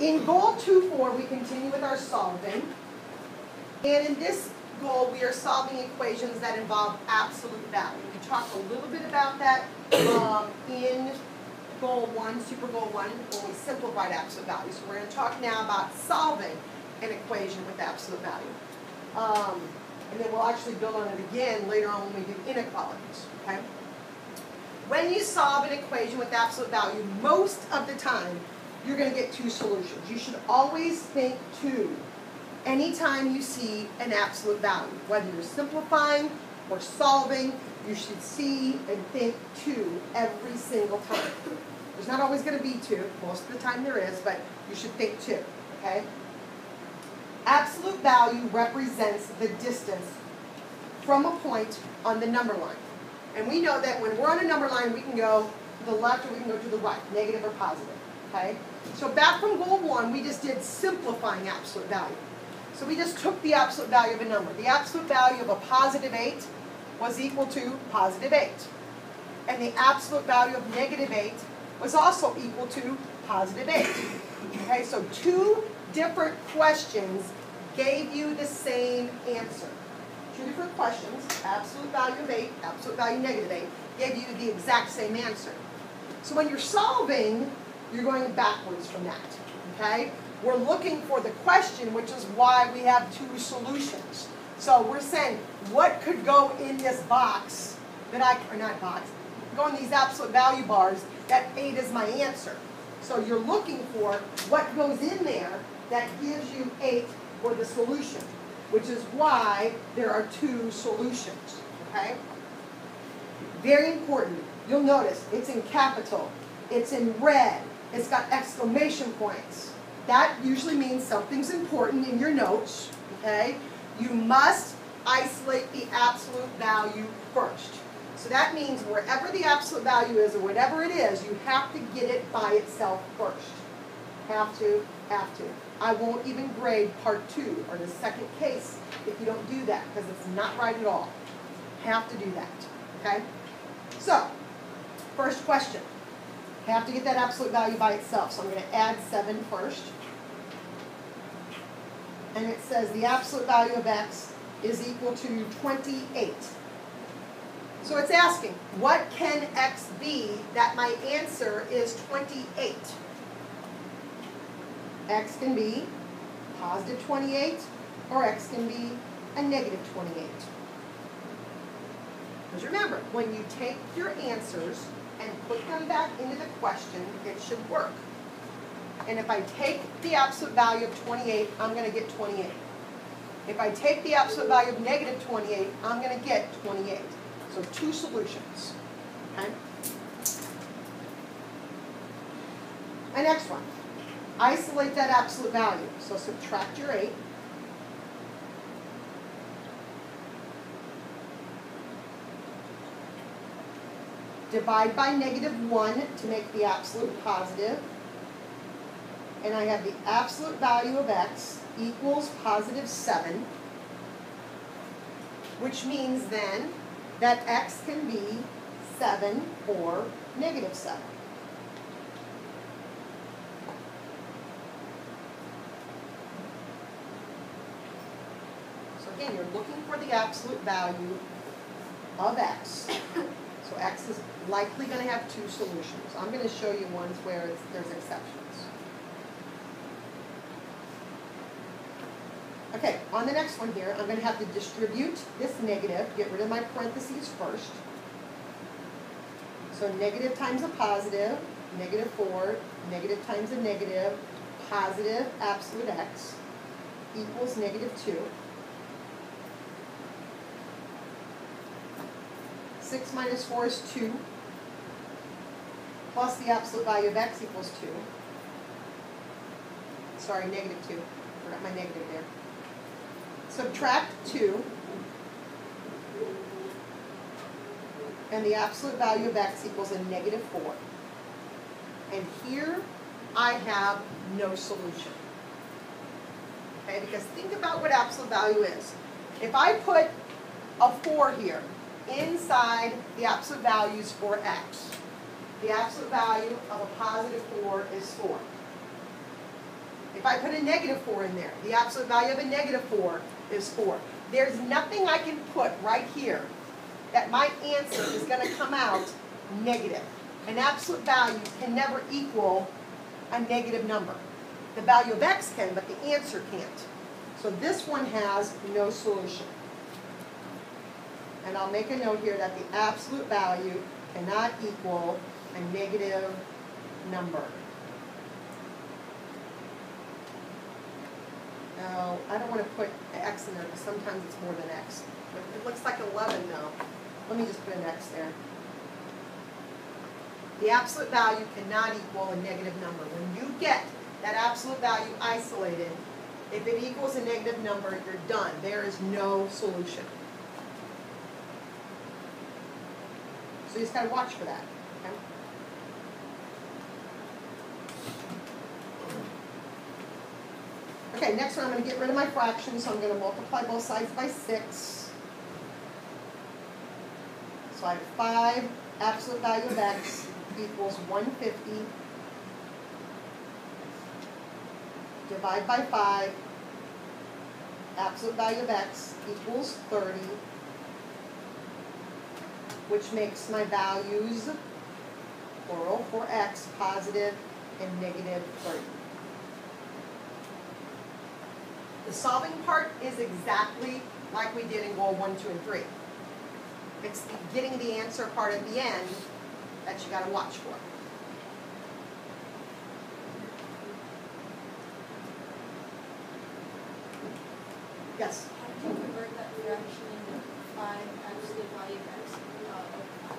In goal 2.4, we continue with our solving. And in this goal, we are solving equations that involve absolute value. We talked a little bit about that in goal 1, super goal 1, when we simplified absolute value. So we're going to talk now about solving an equation with absolute value. And then we'll actually build on it again later on when we do inequalities. Okay? When you solve an equation with absolute value, most of the time, you're going to get two solutions. You should always think two anytime you see an absolute value. Whether you're simplifying or solving, you should see and think two every single time. There's not always going to be two. Most of the time there is, but you should think two. Okay? Absolute value represents the distance from a point on the number line. And we know that when we're on a number line, we can go to the left or we can go to the right, negative or positive. Okay? So back from goal 1, we just did simplifying absolute value. So we just took the absolute value of a number. The absolute value of a positive 8 was equal to positive 8. And the absolute value of negative 8 was also equal to positive 8. Okay, so two different questions gave you the same answer. Two different questions, absolute value of 8, absolute value negative 8, gave you the exact same answer. So when you're solving, you're going backwards from that. Okay? We're looking for the question, which is why we have two solutions. So we're saying, what could go in this box that or not box, go in these absolute value bars that 8 is my answer. So you're looking for what goes in there that gives you 8 for the solution, which is why there are two solutions. Okay? Very important. You'll notice it's in capital, it's in red, it's got exclamation points. That usually means something's important in your notes. Okay? You must isolate the absolute value first. So that means wherever the absolute value is, or whatever it is, you have to get it by itself first. Have to, have to. I won't even grade part 2, or the second case, if you don't do that, because it's not right at all. Have to do that. Okay? So, first question. Have to get that absolute value by itself. So I'm going to add 7 first. And it says the absolute value of x is equal to 28. So it's asking, what can x be that my answer is 28? X can be positive 28, or x can be a negative 28. Because remember, when you take your answers and put them back into the question, it should work. And if I take the absolute value of 28, I'm going to get 28. If I take the absolute value of negative 28, I'm going to get 28. So two solutions. Okay? My next one. Isolate that absolute value. So subtract your 8. Divide by negative 1 to make the absolute positive. And I have the absolute value of x equals positive 7, which means then that x can be 7 or negative 7. So again, you're looking for the absolute value of x. So x is likely going to have two solutions. I'm going to show you ones where there's exceptions. Okay, on the next one here, I'm going to have to distribute this negative, get rid of my parentheses first. So negative times a positive, negative 4, negative times a negative, positive absolute x equals negative 2. 6 minus 4 is 2, plus the absolute value of x equals 2. Sorry, negative 2. Forgot my negative there. Subtract 2, and the absolute value of x equals a negative 4. And here I have no solution. Okay, because think about what absolute value is. If I put a 4 here inside the absolute values for x, the absolute value of a positive 4 is 4. If I put a -4 in there, the absolute value of a -4 is 4. There's nothing I can put right here that my answer is going to come out negative. An absolute value can never equal a negative number. The value of x can, but the answer can't. So this one has no solution. And I'll make a note here that the absolute value cannot equal a negative number. No, I don't want to put x in there because sometimes it's more than x. But it looks like 11 now. Let me just put an x there. The absolute value cannot equal a negative number. When you get that absolute value isolated, if it equals a negative number, you're done. There is no solution. So you just got to watch for that. Okay? Okay, next one I'm going to get rid of my fraction, so I'm going to multiply both sides by 6. So I have 5, absolute value of x equals 150. Divide by 5, absolute value of x equals 30, which makes my values, plural, for x positive and negative 30. The solving part is exactly like we did in goal 1, 2, and 3. It's the getting the answer part at the end that you got to watch for. Yes? How do you convert that fraction into 5 absolute value of x of 5?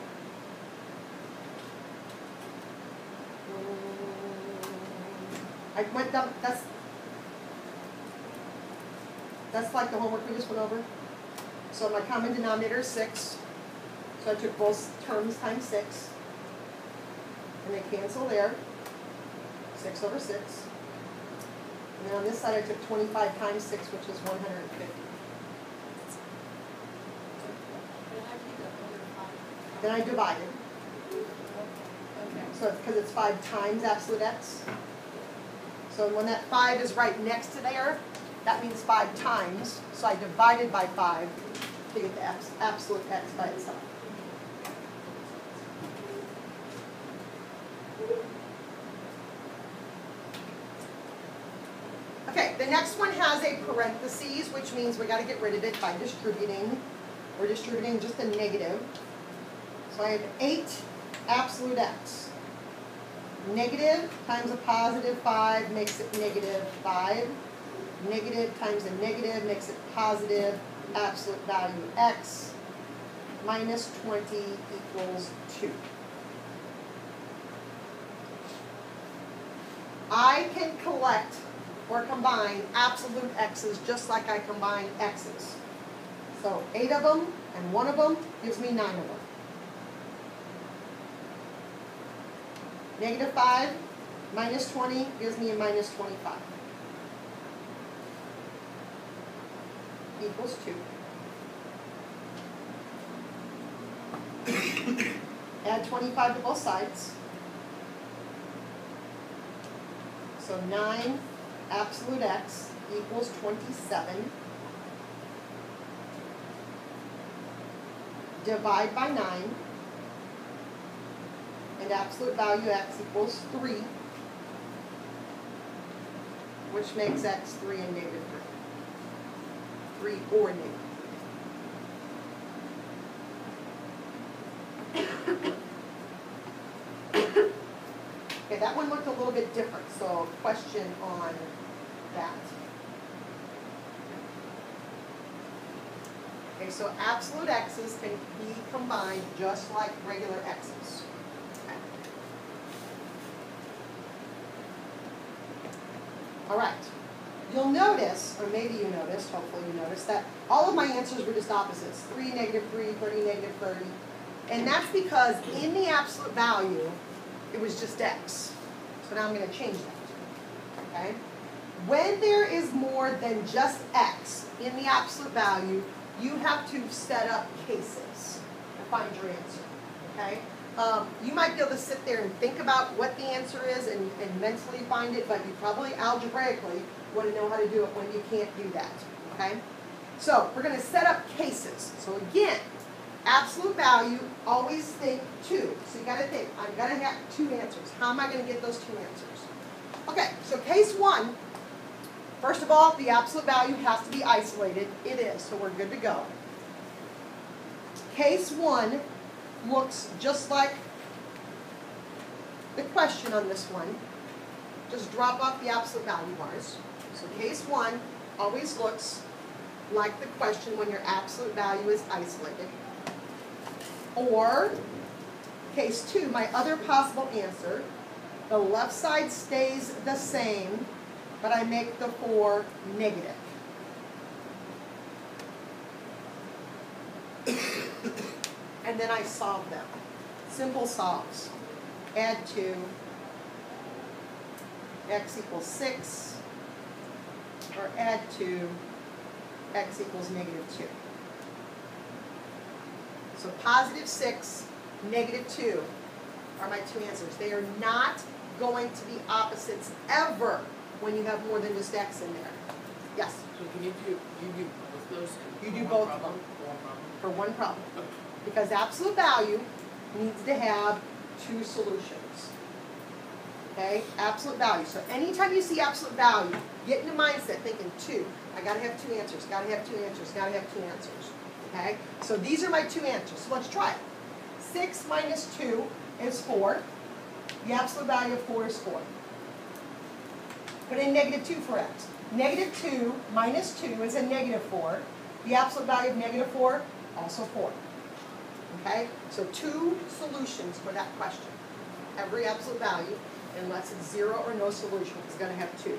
I went down, that's like the homework we just went over. So my common denominator is 6. So I took both terms times 6. And they cancel there. 6 over 6. And then on this side I took 25 times 6, which is 150. Then I divided. Okay. So it's because it's 5 times absolute x. So when that 5 is right next to there, that means 5 times. So I divided by 5 to get the absolute x by itself. Okay, the next one has a parentheses, which means we got to get rid of it by distributing. We're distributing just a negative. So I have 8 absolute x. Negative times a positive 5 makes it negative 5. Negative times a negative makes it positive absolute value x. Minus 20 equals 2. I can collect or combine absolute x's just like I combine x's. So 8 of them and 1 of them gives me 9 of them. Negative 5 minus 20 gives me a minus 25. Equals 2. Add 25 to both sides. So 9 absolute x equals 27. Divide by 9. And absolute value x equals 3. Which makes x 3 and negative 3. 3 or negative. Okay, that one looked a little bit different, so question on that. Okay, so absolute x's can be combined just like regular x's. Okay. All right. You'll notice, or maybe you noticed, hopefully you noticed, that all of my answers were just opposites. 3, negative 3, 30, negative 30. And that's because in the absolute value, it was just x. So now I'm going to change that. Okay? When there is more than just x in the absolute value, you have to set up cases to find your answer. Okay? You might be able to sit there and think about what the answer is and mentally find it, but you probably algebraically want to know how to do it when you can't do that, okay? So we're going to set up cases. So again, absolute value, always think 2. So you got to think, I'm going to have 2 answers. How am I going to get those 2 answers? Okay, so case 1, first of all, the absolute value has to be isolated. It is, so we're good to go. Case 1 looks just like the question on this one. Just drop off the absolute value bars. So case 1 always looks like the question when your absolute value is isolated. Or case 2, my other possible answer, the left side stays the same, but I make the 4 negative. And then I solve them. Simple solves. Add 2, x equals 6, or add 2, x equals negative 2. So positive 6, negative 2 are my 2 answers. They are not going to be opposites ever when you have more than just x in there. Yes? So can you do both those? You do both of them. For one problem. Because absolute value needs to have 2 solutions. Okay? Absolute value. So anytime you see absolute value, get in the mindset thinking 2. I gotta have 2 answers, gotta have 2 answers, gotta have 2 answers. Okay? So these are my 2 answers. So let's try it. 6 minus 2 is 4. The absolute value of 4 is 4. Put in negative 2 for x. Negative 2 minus 2 is a negative 4. The absolute value of negative 4, also 4. Okay? So 2 solutions for that question. Every absolute value, unless it's 0 or no solution, is going to have 2.